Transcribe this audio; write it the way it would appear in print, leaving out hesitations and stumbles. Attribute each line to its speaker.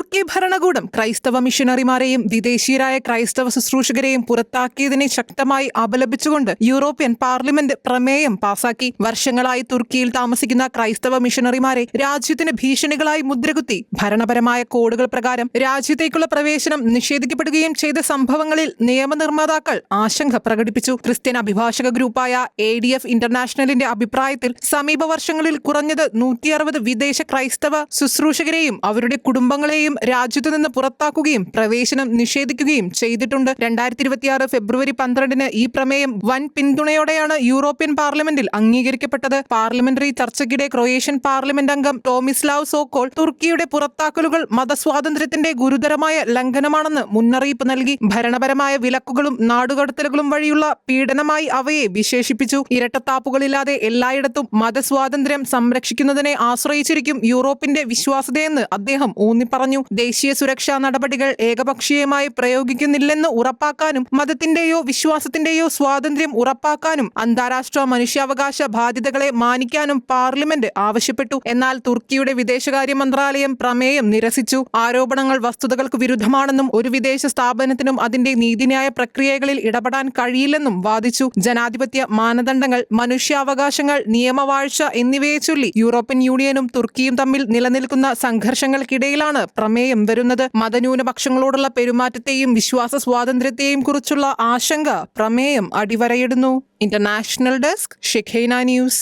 Speaker 1: തുർക്കി ഭരണകൂടം ക്രൈസ്തവ മിഷനറിമാരെയും വിദേശീയരായ ക്രൈസ്തവ ശുശ്രൂഷകരെയും പുറത്താക്കിയതിനെ ശക്തമായി അപലപിച്ചുകൊണ്ട് യൂറോപ്യൻ പാർലമെന്റ് പ്രമേയം പാസാക്കി. വർഷങ്ങളായി തുർക്കിയിൽ താമസിക്കുന്ന ക്രൈസ്തവ മിഷനറിമാരെ രാജ്യത്തിന് ഭീഷണികളായി മുദ്രകുത്തി ഭരണപരമായ കോഡുകൾ പ്രകാരം രാജ്യത്തേക്കുള്ള പ്രവേശനം നിഷേധിക്കപ്പെടുകയും ചെയ്ത സംഭവങ്ങളിൽ നിയമനിർമ്മാതാക്കൾ ആശങ്ക പ്രകടിപ്പിച്ചു. ക്രിസ്ത്യൻ അഭിഭാഷക ഗ്രൂപ്പായ ADF ഇന്റർനാഷണലിന്റെ അഭിപ്രായത്തിൽ സമീപ വർഷങ്ങളിൽ കുറഞ്ഞത് 160 വിദേശ ക്രൈസ്തവ ശുശ്രൂഷകരെയും അവരുടെ കുടുംബങ്ങളെയും രാജ്യത്തു നിന്ന് പുറത്താക്കുകയും പ്രവേശനം നിഷേധിക്കുകയും ചെയ്തിട്ടുണ്ട്. 2026 ഫെബ്രുവരി 12 ഈ പ്രമേയം വൻ പിന്തുണയോടെയാണ് യൂറോപ്യൻ പാർലമെന്റിൽ അംഗീകരിക്കപ്പെട്ടത്. പാർലമെന്ററി ചർച്ചയ്ക്കിടെ ക്രൊയേഷ്യൻ പാർലമെന്റ് അംഗം ടോമിസ്ലാവ് സോക്കോൾ തുർക്കിയുടെ പുറത്താക്കലുകൾ മതസ്വാതന്ത്ര്യത്തിന്റെ ഗുരുതരമായ ലംഘനമാണെന്ന് മുന്നറിയിപ്പ് നൽകി. ഭരണപരമായ വിലക്കുകളും നാടുകടത്തലുകളും വഴിയുള്ള പീഡനമായി അവയെ വിശേഷിപ്പിച്ചു. ഇരട്ടത്താപ്പുകളില്ലാതെ എല്ലായിടത്തും മതസ്വാതന്ത്ര്യം സംരക്ഷിക്കുന്നതിനെ ആശ്രയിച്ചിരിക്കും യൂറോപ്പിന്റെ വിശ്വാസ്യതയെന്ന് അദ്ദേഹം ഊന്നിപ്പറഞ്ഞു. ദേശീയ സുരക്ഷാ നടപടികൾ ഏകപക്ഷീയമായി പ്രയോഗിക്കുന്നില്ലെന്ന് ഉറപ്പാക്കാനും മതത്തിന്റെയോ വിശ്വാസത്തിന്റെയോ സ്വാതന്ത്ര്യം ഉറപ്പാക്കാനും അന്താരാഷ്ട്ര മനുഷ്യാവകാശ ബാധ്യതകളെ മാനിക്കാനും പാർലമെന്റ് ആവശ്യപ്പെട്ടു. എന്നാൽ തുർക്കിയുടെ വിദേശകാര്യ മന്ത്രാലയം പ്രമേയം നിരസിച്ചു. ആരോപണങ്ങൾ വസ്തുതകൾക്ക് വിരുദ്ധമാണെന്നും ഒരു വിദേശ സ്ഥാപനത്തിനും അതിന്റെ നീതിന്യായ പ്രക്രിയകളിൽ ഇടപെടാൻ കഴിയില്ലെന്നും വാദിച്ചു. ജനാധിപത്യ മാനദണ്ഡങ്ങൾ, മനുഷ്യാവകാശങ്ങൾ, നിയമവാഴ്ച എന്നിവയെ ചൊല്ലി യൂറോപ്യൻ യൂണിയനും തുർക്കിയും തമ്മിൽ നിലനിൽക്കുന്ന സംഘർഷങ്ങൾക്കിടയിലാണ് പ്രമേയം വരുന്നത്. മതന്യൂനപക്ഷങ്ങളോടുള്ള പെരുമാറ്റത്തെയും വിശ്വാസ സ്വാതന്ത്ര്യത്തെയും കുറിച്ചുള്ള ആശങ്ക പ്രമേയം അടിവരയിടുന്നു. International desk, ഷെഖൈന news.